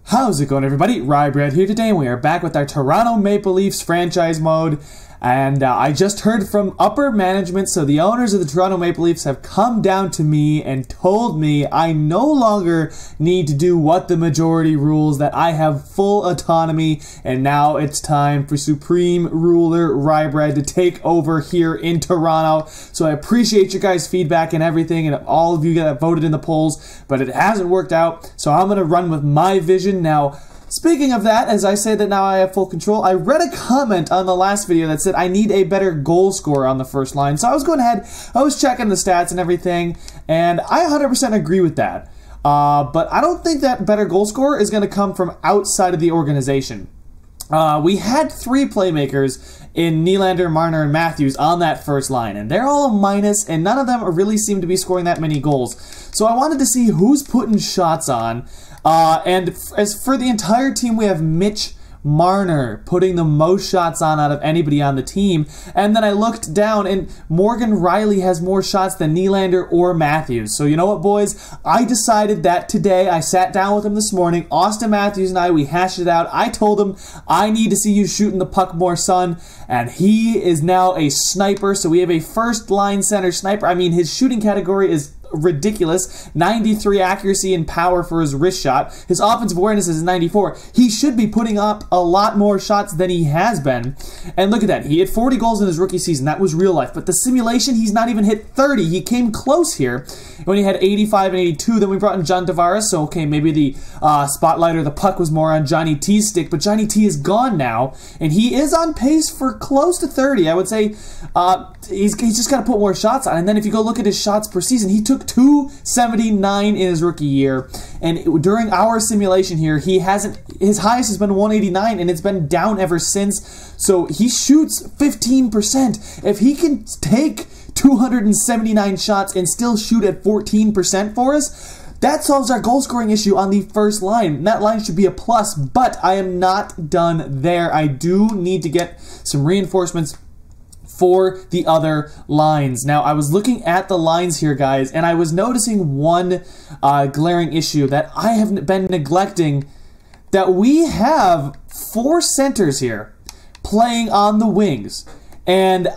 How's it going, everybody? Ryebread here today, and we are back with our Toronto Maple Leafs franchise mode. And I just heard from upper management, so the owners of the Toronto Maple Leafs have come down to me and told me I no longer need to do what the majority rules, that I have full autonomy, and now it's time for Supreme Ruler Ryebread to take over here in Toronto. So I appreciate your guys' feedback and everything, and all of you that voted in the polls, but it hasn't worked out, so I'm going to run with my vision now. Speaking of that, as I say that now I have full control, I read a comment on the last video that said I need a better goal scorer on the first line. So I was going ahead, I was checking the stats and everything, and I 100% agree with that. But I don't think that better goal scorer is going to come from outside of the organization. We had three playmakers in Nylander, Marner, and Matthews on that first line, and they're all a minus, and none of them really seem to be scoring that many goals. So I wanted to see who's putting shots on. And as for the entire team, we have Mitch Marner putting the most shots on out of anybody on the team. And then I looked down, and Morgan Rielly has more shots than Nylander or Matthews. So you know what, boys? I decided that today. I sat down with him this morning. Austin Matthews and we hashed it out. I told him, I need to see you shooting the puck more, son. And he is now a sniper. So we have a first-line center sniper. I mean, his shooting category is ridiculous. 93 accuracy and power for his wrist shot. His offensive awareness is 94. He should be putting up a lot more shots than he has been. And look at that. He hit 40 goals in his rookie season. That was real life. But the simulation, he's not even hit 30. He came close here when he had 85 and 82. Then we brought in John Tavares. So, okay, maybe the spotlight or the puck was more on Johnny T's stick. But Johnny T is gone now. And he is on pace for close to 30. I would say he's just got to put more shots on. And then if you go look at his shots per season, he took 279 in his rookie year, and during our simulation here, his highest has been 189, and it's been down ever since. So he shoots 15%. If he can take 279 shots and still shoot at 14% for us, that solves our goal scoring issue on the first line. That line should be a plus, but I am not done there. I do need to get some reinforcements for the other lines. Now, I was looking at the lines here, guys, and I was noticing one glaring issue that I have been neglecting, that we have 4 centers here playing on the wings, and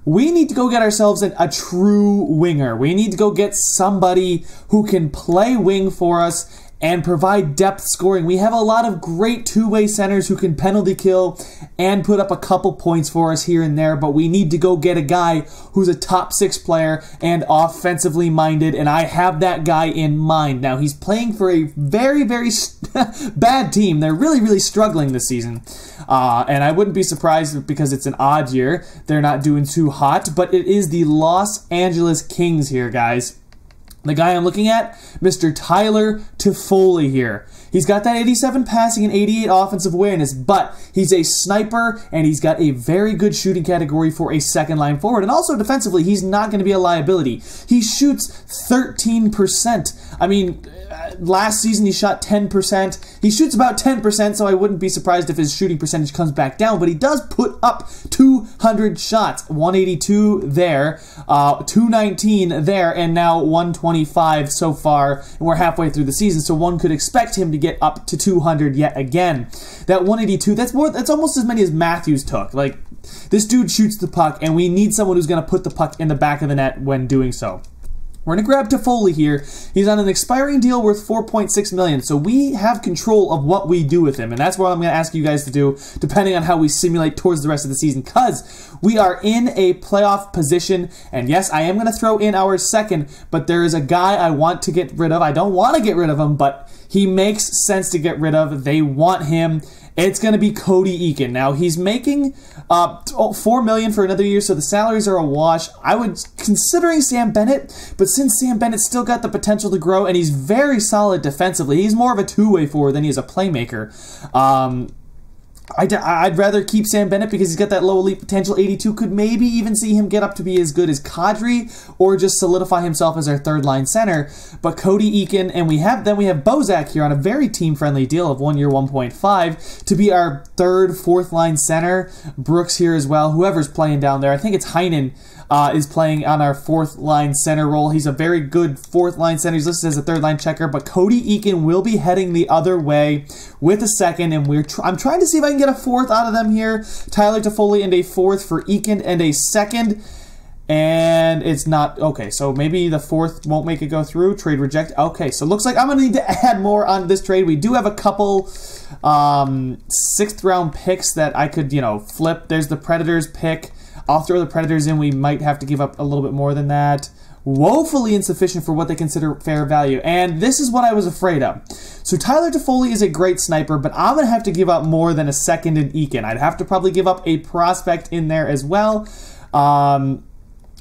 we need to go get ourselves a true winger. We need to go get somebody who can play wing for us and provide depth scoring. We have a lot of great two-way centers who can penalty kill and put up a couple points for us here and there, but we need to go get a guy who's a top 6 player and offensively minded, and I have that guy in mind. Now, he's playing for a very, very bad team. They're really, really struggling this season, and I wouldn't be surprised because it's an odd year. They're not doing too hot, but it is the Los Angeles Kings here, guys. The guy I'm looking at, Mr. Tyler Toffoli here. He's got that 87 passing and 88 offensive awareness, but he's a sniper, and he's got a very good shooting category for a second-line forward. And also defensively, he's not going to be a liability. He shoots 13%. I mean, last season he shot 10%. He shoots about 10%, so I wouldn't be surprised if his shooting percentage comes back down, but he does put up 200 shots. 182 there, 219 there, and now 125 so far, and we're halfway through the season, so one could expect him to get up to 200 yet again. That 182, that's almost as many as Matthews took. Like, this dude shoots the puck, and we need someone who's going to put the puck in the back of the net when doing so. We're going to grab Toffoli here. He's on an expiring deal worth $4.6 million, so we have control of what we do with him, and that's what I'm going to ask you guys to do, depending on how we simulate towards the rest of the season, because we are in a playoff position, and yes, I am going to throw in our second, but there is a guy I want to get rid of. I don't want to get rid of him, but he makes sense to get rid of. They want him. It's going to be Cody Eakin. Now, he's making $4 million for another year, so the salaries are a wash. I was considering Sam Bennett, but since Sam Bennett's still got the potential to grow, and he's very solid defensively, he's more of a two-way forward than he is a playmaker. I'd rather keep Sam Bennett because he's got that low elite potential. 82 could maybe even see him get up to be as good as Kadri or just solidify himself as our third line center. But Cody Eakin, and we have Bozak here on a very team-friendly deal of 1 year, 1.5 to be our third, fourth line center. Brooks here as well. Whoever's playing down there. I think it's Heinen is playing on our fourth line center role. He's a very good fourth line center. He's listed as a third line checker, but Cody Eakin will be heading the other way with a second, and I'm trying to see if I can get a fourth out of them here. Tyler Toffoli and a fourth for Eakin and a second, and it's not okay. So maybe the fourth won't make it go through. Trade reject. Okay, so looks like I'm gonna need to add more on this trade. We do have a couple 6th round picks that I could flip. There's the Predators pick. I'll throw the Predators in. We might have to give up a little bit more than that. Woefully insufficient for what they consider fair value. And this is what I was afraid of. So Tyler Toffoli is a great sniper, but I'm going to have to give up more than a second in Eakin. I'd have to probably give up a prospect in there as well.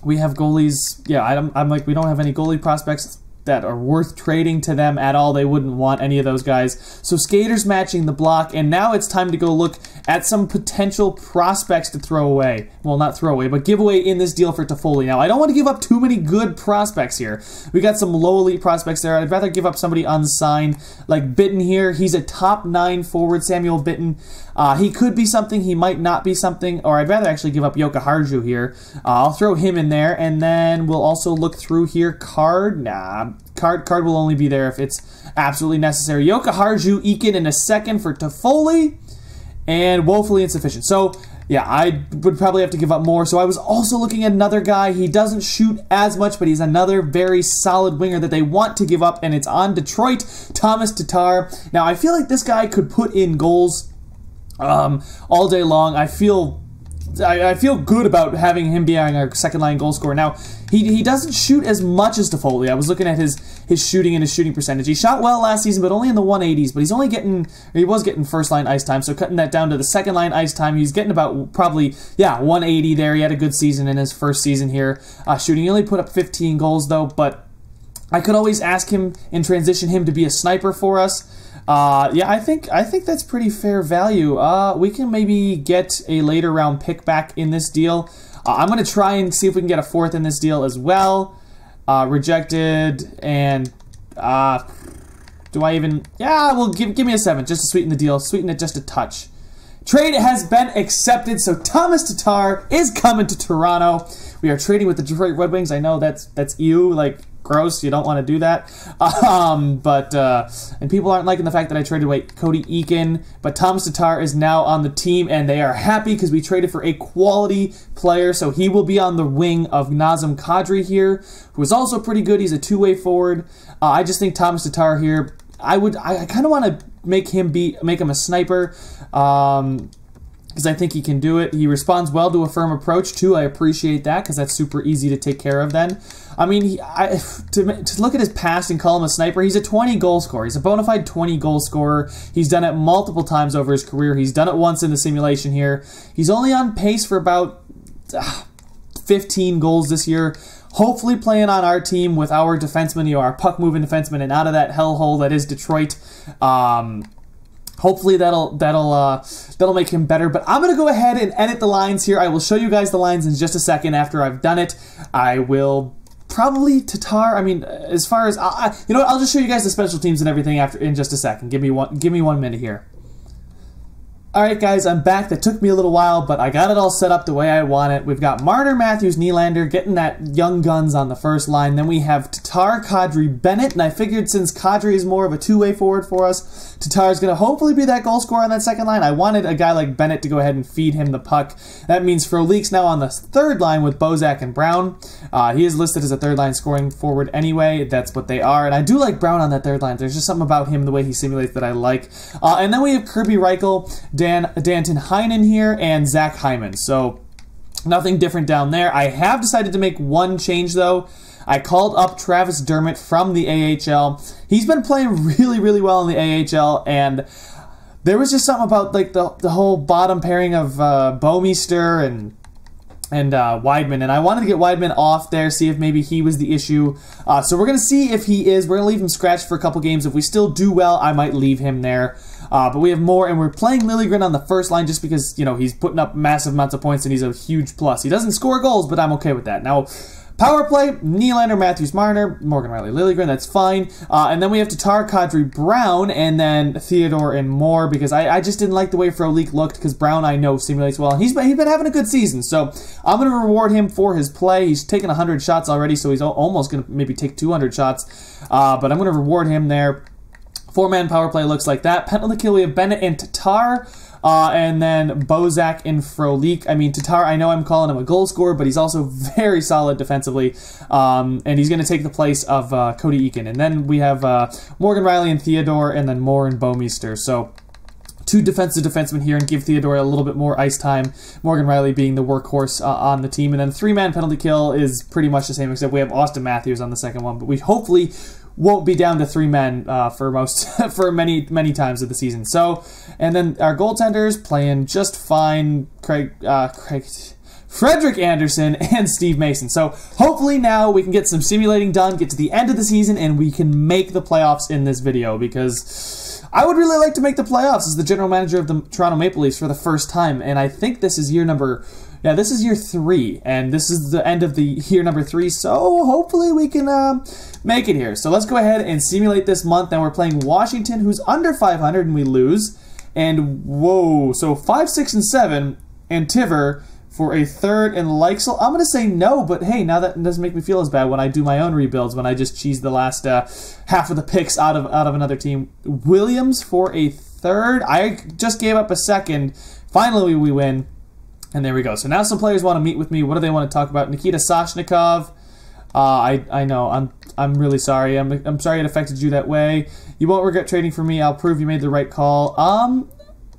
We have goalies. Yeah, I'm like, we don't have any goalie prospects that are worth trading to them at all. They wouldn't want any of those guys. So Skater's matching the block, and now it's time to go look at some potential prospects to throw away. Well, not throw away, but give away in this deal for Toffoli. Now, I don't want to give up too many good prospects here. We got some low elite prospects there. I'd rather give up somebody unsigned, like Bitten here. He's a top 9 forward, Samuel Bitten. He could be something, he might not be something, or I'd rather actually give up Joka Harju here. I'll throw him in there, and then we'll also look through here. Card will only be there if it's absolutely necessary. Joka Harju, Eakin in a second for Toffoli, and woefully insufficient. So, yeah, I would probably have to give up more. So I was also looking at another guy. He doesn't shoot as much, but he's another very solid winger that they want to give up, and it's on Detroit, Thomas Tatar. Now, I feel like this guy could put in goals all day long. I feel good about having him being our second line goal scorer. Now, he doesn't shoot as much as Toffoli. I was looking at his shooting and his shooting percentage. He shot well last season, but only in the 180s. But he was getting first line ice time. So cutting that down to the second line ice time, he's getting about probably 180 there. He had a good season in his first season here shooting. He only put up 15 goals though, but I could always ask him and transition him to be a sniper for us. Yeah, I think that's pretty fair value. We can maybe get a later round pick back in this deal. I'm going to try and see if we can get a fourth in this deal as well. Rejected, and do I even... Yeah, well, give me a 7 just to sweeten the deal. Sweeten it just a touch. Trade has been accepted, so Thomas Tatar is coming to Toronto. We are trading with the Detroit Red Wings. I know that's you, like... gross, you don't want to do that. And people aren't liking the fact that I traded away Cody Eakin, but Thomas Tatar is now on the team, and they are happy because we traded for a quality player, so he will be on the wing of Nazem Kadri here, who is also pretty good. He's a two-way forward. I just think Thomas Tatar here, I kind of want to make him a sniper, because I think he can do it. He responds well to a firm approach, too. I appreciate that, because that's super easy to take care of then. I mean, to look at his past and call him a sniper, he's a 20 goal scorer. He's a bona fide 20 goal scorer. He's done it multiple times over his career. He's done it once in the simulation here. He's only on pace for about 15 goals this year. Hopefully playing on our team with our defenseman, our puck-moving defenseman, and out of that hellhole that is Detroit. Hopefully that'll make him better. But I'm gonna go ahead and edit the lines here. I will show you guys the lines in just a second after I've done it. I will probably Tatar. I mean, as far as you know what, I'll just show you guys the special teams and everything in just a second. Give me 1 minute here. Alright guys, I'm back. That took me a little while, but I got it all set up the way I want it. We've got Marner, Matthews, Nylander getting that young guns on the first line. Then we have Tatar, Kadri, Bennett, and I figured since Kadri is more of a two-way forward for us, Tatar's going to hopefully be that goal scorer on that second line. I wanted a guy like Bennett to go ahead and feed him the puck. That means Frolik's now on the third line with Bozak and Brown. He is listed as a third line scoring forward anyway. That's what they are, and I do like Brown on that third line. There's just something about him, the way he simulates, that I like. And then we have Kirby Reichel, Danton Heinen here, and Zach Hyman. So nothing different down there. I have decided to make one change though. I called up Travis Dermott from the AHL. He's been playing really, really well in the AHL, and there was just something about like the whole bottom pairing of Bouwmeester and Weidman, and I wanted to get Weidman off there, see if maybe he was the issue. So we're going to see if he is. We're going to leave him scratched for a couple games. If we still do well, I might leave him there. But we have more, and we're playing Liljegren on the first line just because, you know, he's putting up massive amounts of points and he's a huge plus. He doesn't score goals, but I'm okay with that. Now, power play, Nylander, Matthews, Marner, Morgan Riley, Liljegren, that's fine. And then we have Tatar, Kadri, Brown, and then Theodore and Moore, because I just didn't like the way Frolik looked, because Brown I know simulates well. And he's been having a good season, so I'm going to reward him for his play. He's taken 100 shots already, so he's almost going to maybe take 200 shots. But I'm going to reward him there. 4-man power play looks like that. Penalty kill, we have Bennett and Tatar. And then Bozak and Frolik. I mean, Tatar, I know I'm calling him a goal scorer, but he's also very solid defensively. And he's going to take the place of Cody Eakin. And then we have Morgan Riley and Theodore, and then Moore and Bouwmeester. So 2 defensive defensemen here, and give Theodore a little bit more ice time. Morgan Riley being the workhorse on the team. And then 3-man penalty kill is pretty much the same, except we have Austin Matthews on the second one. But we hopefully won't be down to 3 men for many times of the season. So, and then our goaltenders playing just fine. Frederick Anderson and Steve Mason. So hopefully now we can get some simulating done, get to the end of the season, and we can make the playoffs in this video, because I would really like to make the playoffs as the general manager of the Toronto Maple Leafs for the first time. And I think this is this is year 3, and this is the end of the year number 3, so hopefully we can make it here. So let's go ahead and simulate this month. Now we're playing Washington, who's under 500, and we lose. And whoa, so 5, 6, and 7, and Tiver for a 3rd, and Leixel. I'm going to say no, but hey, now that doesn't make me feel as bad when I do my own rebuilds, when I just cheese the last half of the picks out of another team. Williams for a 3rd. I just gave up a 2nd. Finally, we win. And there we go. So now some players want to meet with me. What do they want to talk about? Nikita Soshnikov. I know. I'm really sorry. I'm sorry it affected you that way. You won't regret trading for me. I'll prove you made the right call.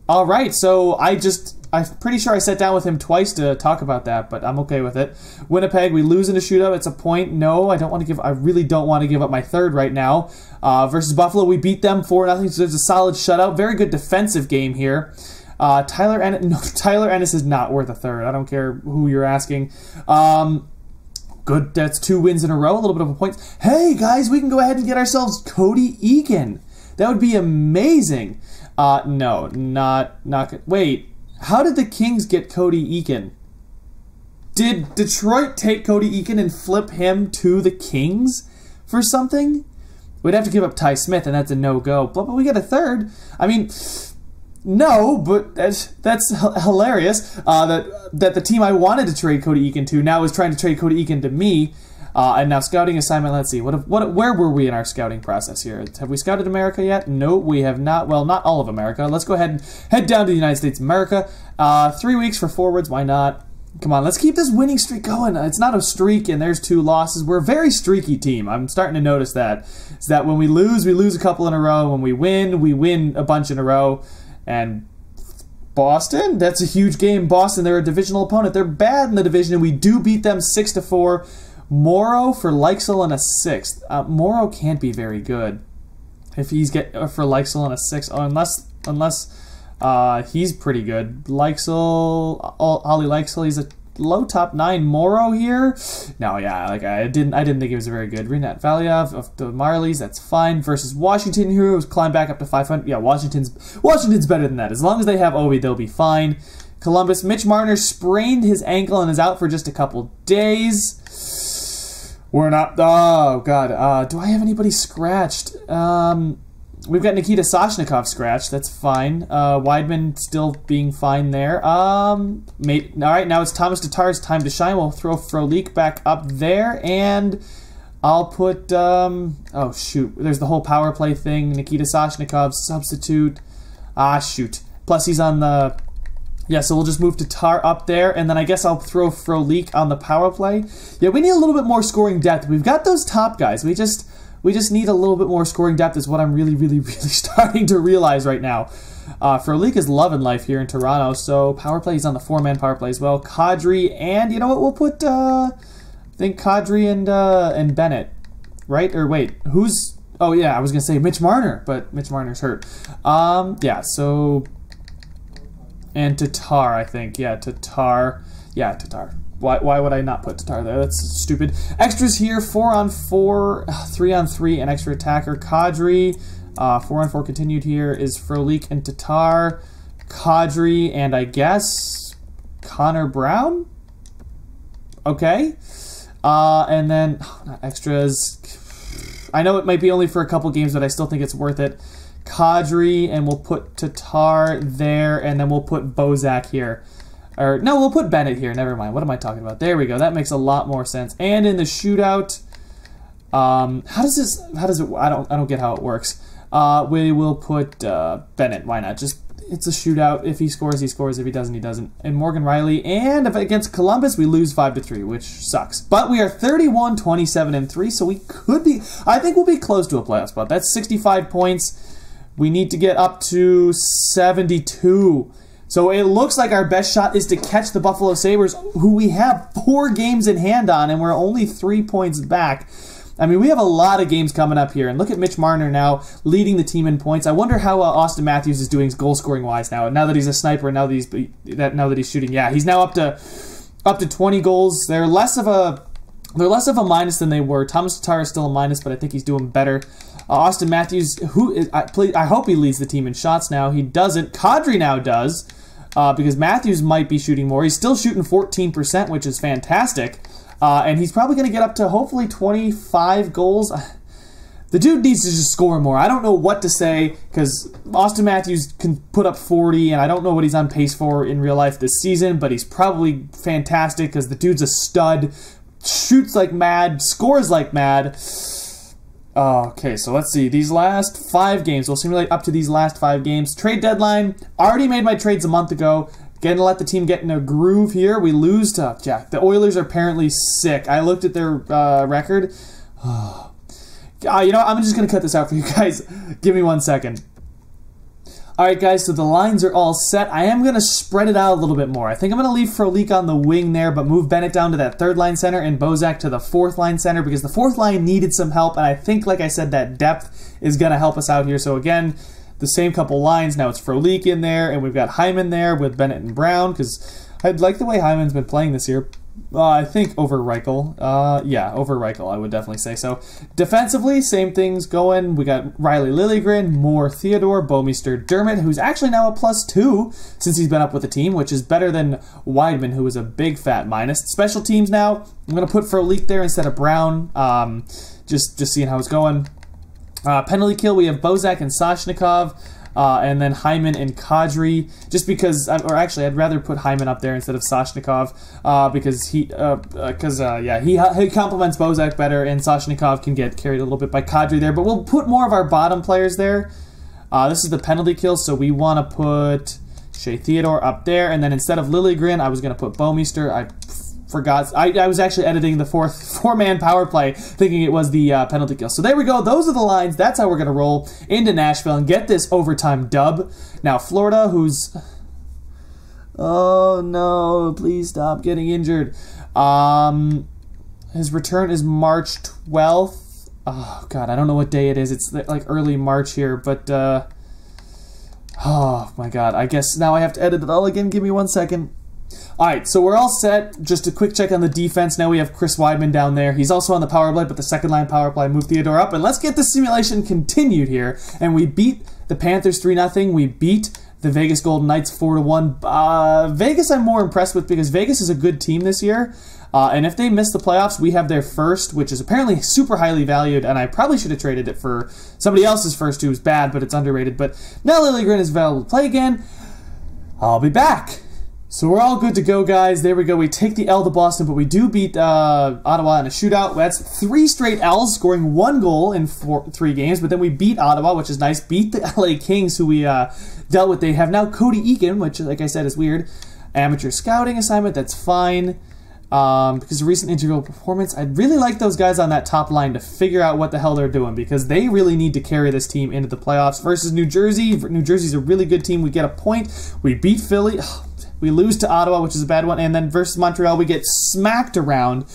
All right. So I'm pretty sure I sat down with him twice to talk about that, but I'm okay with it. Winnipeg, we lose in a shootout. It's a point. No, I really don't want to give up my 3rd right now. Versus Buffalo, we beat them 4-0. So there's a solid shutout. Very good defensive game here. Tyler Ennis is not worth a 3rd. I don't care who you're asking. Good, that's 2 wins in a row, a little bit of a point. Hey, guys, we can go ahead and get ourselves Cody Eakin. That would be amazing. No, not good. Wait, how did the Kings get Cody Eakin? Did Detroit take Cody Eakin and flip him to the Kings for something? We'd have to give up Ty Smith, and that's a no-go. But we get a 3rd. I mean, no, but that's hilarious that the team I wanted to trade Cody Eakin to now is trying to trade Cody Eakin to me. And now scouting assignment, let's see. Where were we in our scouting process here? Have we scouted America yet? No, we have not. Well, not all of America. Let's go ahead and head down to the United States of America. 3 weeks for forwards, why not? Come on, let's keep this winning streak going. It's not a streak, and there's 2 losses. We're a very streaky team. I'm starting to notice that. Is that when we lose a couple in a row. When we win a bunch in a row. And Boston, that's a huge game. Boston, they're a divisional opponent. They're bad in the division, and we do beat them 6-4. Morrow for Leixel and a 6th. Morrow can't be very good if he's for Leixel and a 6. Oh, unless he's pretty good. Leixel, Ollie Leixel, he's a low top 9. Morrow here, no, yeah, like I didn't think he was very good. Rinat Valiev of the Marlies, that's fine. Versus Washington, who's climbed back up to 500. Yeah, Washington's better than that. As long as they have Ovi, they'll be fine. Columbus, Mitch Marner sprained his ankle and is out for just a couple days. We're not. Oh God. Do I have anybody scratched? We've got Nikita Soshnikov scratched. That's fine. Weidman still being fine there. All right, now it's Thomas Tatar's time to shine. We'll throw Frolik back up there, and I'll put. Oh shoot! There's the whole power play thing. Nikita Soshnikov substitute. Shoot. Plus he's on the. Yeah, so we'll just move Tatar up there, and then I guess I'll throw Frolik on the power play. Yeah, we need a little bit more scoring depth. We've got those top guys. We just need a little bit more scoring depth is what I'm really starting to realize right now. Frolik is loving life here in Toronto, so power play, he's on the 4-man power play as well. Kadri, and you know what, we'll put, I think Kadri and Bennett, right? Or wait, who's, oh yeah, I was going to say Mitch Marner, but Mitch Marner's hurt. Yeah, so... And Tatar, I think. Yeah, Tatar. Yeah, Tatar. Why would I not put Tatar there? That's stupid. Extras here, 4-on-4, 3-on-3, and extra attacker. Kadri. 4-on-4 continued here is Frolik and Tatar, Kadri, and I guess Connor Brown? Okay. And then, not extras. I know it might be only for a couple games, but I still think it's worth it. Kadri, and we'll put Tatar there, and then we'll put Bozak here. Or, no, we'll put Bennett here. Never mind. What am I talking about? There we go. That makes a lot more sense. And in the shootout, how does it, I don't get how it works. We will put Bennett. Why not? Just, it's a shootout. If he scores, he scores. If he doesn't, he doesn't. And Morgan Riley. And if against Columbus, we lose 5-3, which sucks. But we are 31, 27, and 3, so we could be, I think we'll be close to a playoff spot. That's 65 points. We need to get up to 72. So it looks like our best shot is to catch the Buffalo Sabres, who we have 4 games in hand on, and we're only 3 points back. I mean, we have a lot of games coming up here. And look at Mitch Marner now leading the team in points. I wonder how Austin Matthews is doing goal-scoring wise now. Now that he's a sniper, now that he's shooting, yeah, he's now up to 20 goals. They're less of a minus than they were. Thomas Tatar is still a minus, but I think he's doing better. Austin Matthews, I hope he leads the team in shots now. He doesn't. Kadri now does. Because Matthews might be shooting more. He's still shooting 14%, which is fantastic. And he's probably going to get up to hopefully 25 goals. The dude needs to just score more. I don't know what to say because Austin Matthews can put up 40, and I don't know what he's on pace for in real life this season, but he's probably fantastic because the dude's a stud, shoots like mad, scores like mad. Okay, so let's see. These last 5 games, we'll simulate up to these last 5 games. Trade deadline, already made my trades a month ago. Gonna let the team get in a groove here. We lose to, Jack. The Oilers are apparently sick. I looked at their record. You know what? I'm just going to cut this out for you guys. Give me 1 second. Alright guys, so the lines are all set. I am going to spread it out a little bit more. I think I'm going to leave Frolik on the wing there, but move Bennett down to that 3rd line center and Bozak to the 4th line center because the 4th line needed some help, and I think, like I said, that depth is going to help us out here. So again, the same couple lines. Now it's Frolik in there, and we've got Hyman there with Bennett and Brown because I like the way Hyman's been playing this year. I think over Reichel. Yeah, over Reichel, I would definitely say so. Defensively, same things going. We got Riley Liljegren, Moore Theodore, Bouwmeester Dermott, who's actually now a +2 since he's been up with the team, which is better than Weidman, who was a big fat minus. Special teams now, I'm going to put Frolik there instead of Brown, just seeing how it's going. Penalty kill, we have Bozak and Soshnikov. And then Hyman and Kadri, just because, or actually, I'd rather put Hyman up there instead of Soshnikov, because he complements Bozak better, and Soshnikov can get carried a little bit by Kadri there. But we'll put more of our bottom players there. This is the penalty kill, so we want to put Shea Theodore up there, and then instead of Liljegren, I was going to put Bouwmeester. I forgot. I was actually editing the 4-man power play, thinking it was the penalty kill. So there we go. Those are the lines. That's how we're going to roll into Nashville and get this overtime dub. Now, Florida, who's... Oh, no. Please stop getting injured. His return is March 12th. Oh, God. I don't know what day it is. It's like early March here, but... oh, my God. I guess now I have to edit it all again. Give me 1 second. Alright, so we're all set. Just a quick check on the defense. Now we have Chris Weidman down there. He's also on the power play, but the 2nd line power play moved Theodore up. And let's get the simulation continued here. And we beat the Panthers 3-0. We beat the Vegas Golden Knights 4-1. Vegas I'm more impressed with because Vegas is a good team this year. And if they miss the playoffs, we have their first, which is apparently super highly valued, and I probably should have traded it for somebody else's first who's bad, but it's underrated. But now Liljegren is available to play again. I'll be back. So we're all good to go, guys. There we go. We take the L to Boston, but we do beat Ottawa in a shootout. That's 3 straight L's, scoring 1 goal in 3 games. But then we beat Ottawa, which is nice. Beat the LA Kings, who we dealt with. They have now Cody Eakin, which, like I said, is weird. Amateur scouting assignment, that's fine. Because of recent individual performance, I'd really like those guys on that top line to figure out what the hell they're doing because they really need to carry this team into the playoffs versus New Jersey. New Jersey's a really good team. We get a point. We beat Philly. We lose to Ottawa, which is a bad one, and then versus Montreal, we get smacked around.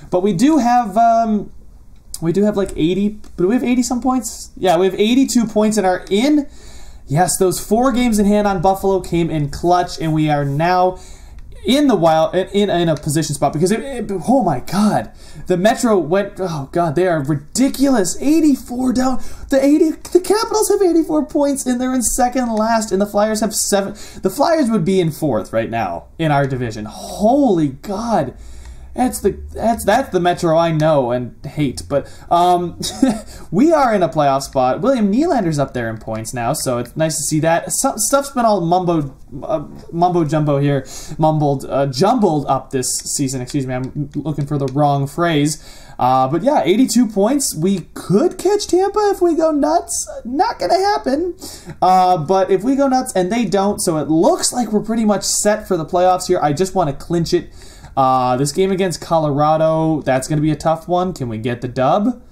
But we do have like 80. Do we have 80 some points? Yeah, we have 82 points and are in. Yes, those 4 games in hand on Buffalo came in clutch, and we are now in the wild, in a position spot, because oh my god, the Metro went, oh god, they are ridiculous. 84 down. The Capitals have 84 points and they're in second last, and the Flyers have 7. The Flyers would be in 4th right now in our division. Holy god. That's the Metro I know and hate, but we are in a playoff spot. William Nylander's up there in points now, so it's nice to see that. Stuff's been all mumbo jumbo here, jumbled up this season. Excuse me, I'm looking for the wrong phrase. But yeah, 82 points. We could catch Tampa if we go nuts. Not gonna happen. But if we go nuts and they don't, so it looks like we're pretty much set for the playoffs here. I just want to clinch it. This game against Colorado, that's going to be a tough one. Can we get the dub?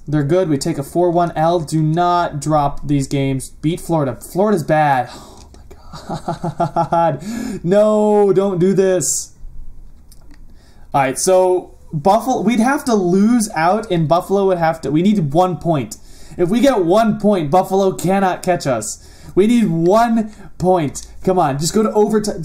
They're good. We take a 4-1 L. Do not drop these games. Beat Florida. Florida's bad. Oh my god. No, don't do this. Alright, so Buffalo, we'd have to lose out, and Buffalo would have to, we need 1 point. If we get 1 point, Buffalo cannot catch us. We need 1 point. Come on, just go to overtime.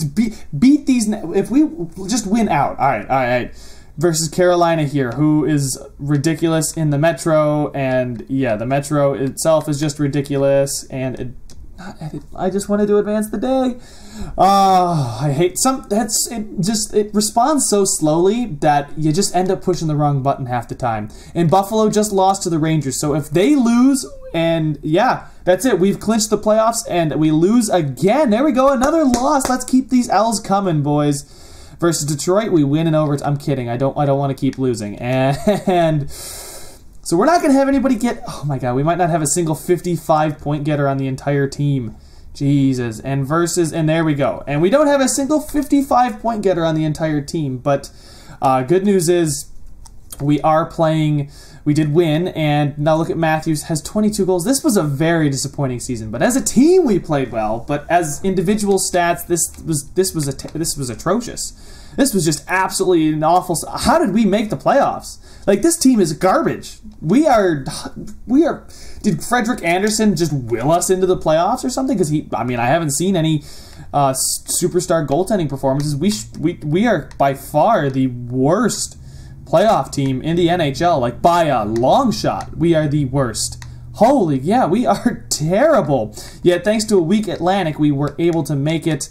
Beat these. If we just win out. All right. Versus Carolina here, who is ridiculous in the Metro. And yeah, the Metro itself is just ridiculous. And I just wanted to advance the day. I hate it responds so slowly that you just end up pushing the wrong button half the time. And Buffalo just lost to the Rangers, so if they lose, and yeah, that's it. We've clinched the playoffs, and we lose again. There we go, another loss. Let's keep these L's coming, boys. Versus Detroit, we win in overtime. I'm kidding. I don't want to keep losing. And so we're not going to have anybody get... Oh, my God. We might not have a single 55-point getter on the entire team. Jesus. And there we go. And we don't have a single 55-point getter on the entire team. But good news is we are playing... We did win, and now look at Matthews, has 22 goals. This was a very disappointing season, but as a team we played well. But as individual stats, this was atrocious. This was just absolutely an awful. How did we make the playoffs? Like, this team is garbage. We are. Did Frederick Anderson just will us into the playoffs or something? Because I haven't seen any superstar goaltending performances. We are by far the worst playoff team in the NHL, like by a long shot. We are the worst. Holy, yeah, we are terrible. Yet thanks to a weak Atlantic, we were able to make it.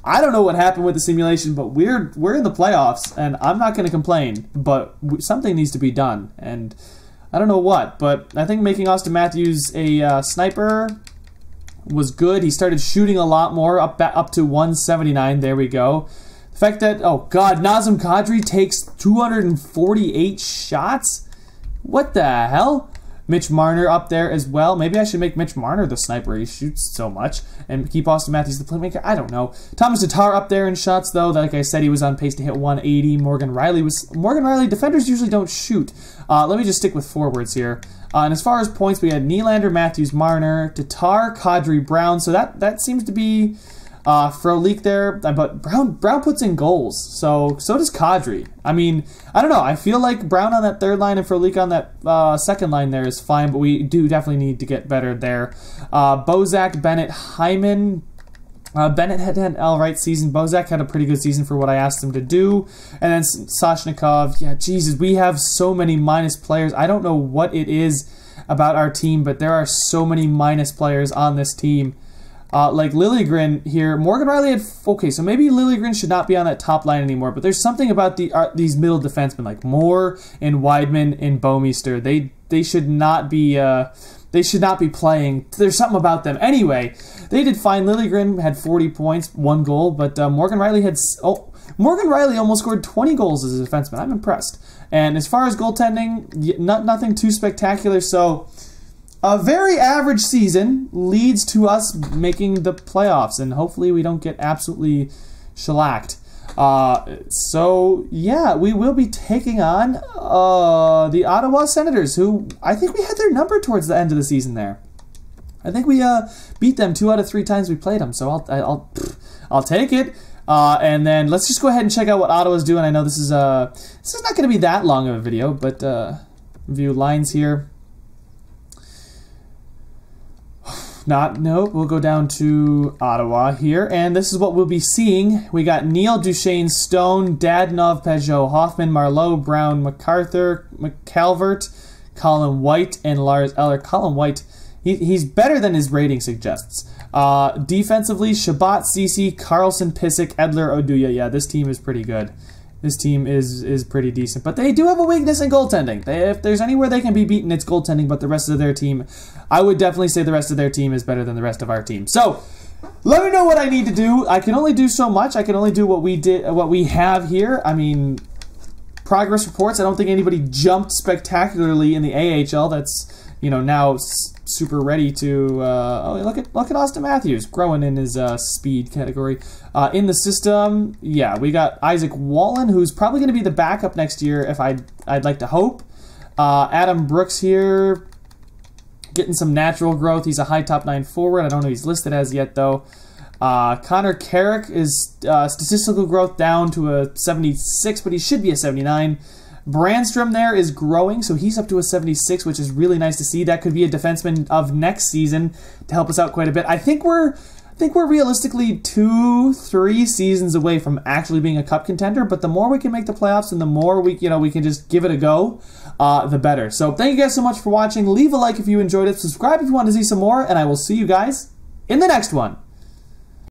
I don't know what happened with the simulation, but we're in the playoffs, and I'm not going to complain, but something needs to be done, and I don't know what, but I think making Austin Matthews a sniper was good. He started shooting a lot more, up to 179. There we go. The fact that, oh god, Nazem Kadri takes 248 shots? What the hell? Mitch Marner up there as well. Maybe I should make Mitch Marner the sniper. He shoots so much. And keep Austin Matthews the playmaker. I don't know. Thomas Tatar up there in shots, though. Like I said, he was on pace to hit 180. Morgan Riley, defenders usually don't shoot. Let me just stick with forwards here. And as far as points, we had Nylander, Matthews, Marner, Tatar, Kadri, Brown. So that seems to be... Frolik there, but Brown puts in goals, so does Kadri. I mean, I don't know. I feel like Brown on that third line and Frolik on that second line there is fine, but we do definitely need to get better there. Bozak, Bennett, Hyman. Bennett had an all-right season. Bozak had a pretty good season for what I asked him to do. And then Sashnikov. Yeah, Jesus, we have so many minus players. I don't know what it is about our team, but there are so many minus players on this team. Like Liljegren here, Morgan Riley had... Okay, so maybe Liljegren should not be on that top line anymore, but there's something about these middle defensemen, like Moore and Weidman and Bouwmeester. They should not be... They should not be playing. There's something about them. Anyway, they did fine. Liljegren had 40 points, 1 goal, but Morgan Riley had... Morgan Riley almost scored 20 goals as a defenseman. I'm impressed. And as far as goaltending, nothing too spectacular, so... A very average season leads to us making the playoffs, and hopefully we don't get absolutely shellacked. So, yeah, we will be taking on the Ottawa Senators, who I think we had their number towards the end of the season there. I think we beat them 2 out of 3 times we played them, so I'll take it. And then let's just go ahead and check out what Ottawa's doing. I know this is not going to be that long of a video, but view lines here. not, nope. We'll go down to Ottawa here, and this is what we'll be seeing. We got Neil, Duchesne, Stone, Dadonov, Peugeot, Hoffman, Marleau, Brown, MacArthur, McCalvert, Colin White, and Lars Eller. Colin White, he's better than his rating suggests. Defensively, Shabbat, Ceci, Carlson, Pissick, Edler, Oduya. Yeah, this team is pretty good. This team is pretty decent. But they do have a weakness in goaltending. If there's anywhere they can be beaten, it's goaltending. But the rest of their team, I would definitely say the rest of their team is better than the rest of our team. So, let me know what I need to do. I can only do so much. I can only do what we have here. I mean, progress reports. I don't think anybody jumped spectacularly in the AHL. That's, you know, now super ready to. Oh, look at Austin Matthews growing in his speed category. In the system, yeah, we got Isaac Wallen, who's probably going to be the backup next year. If I'd like to hope. Adam Brooks here, getting some natural growth. He's a high top 9 forward. I don't know if he's listed as yet though. Connor Carrick is statistical growth down to a 76, but he should be a 79. Brandstrom there is growing, so he's up to a 76, which is really nice to see. That could be a defenseman of next season to help us out quite a bit. I think we're realistically 2-3 seasons away from actually being a cup contender, but the more we can make the playoffs and the more we can just give it a go, the better. So thank you guys so much for watching. Leave a like if you enjoyed it. Subscribe if you want to see some more, and I will see you guys in the next one.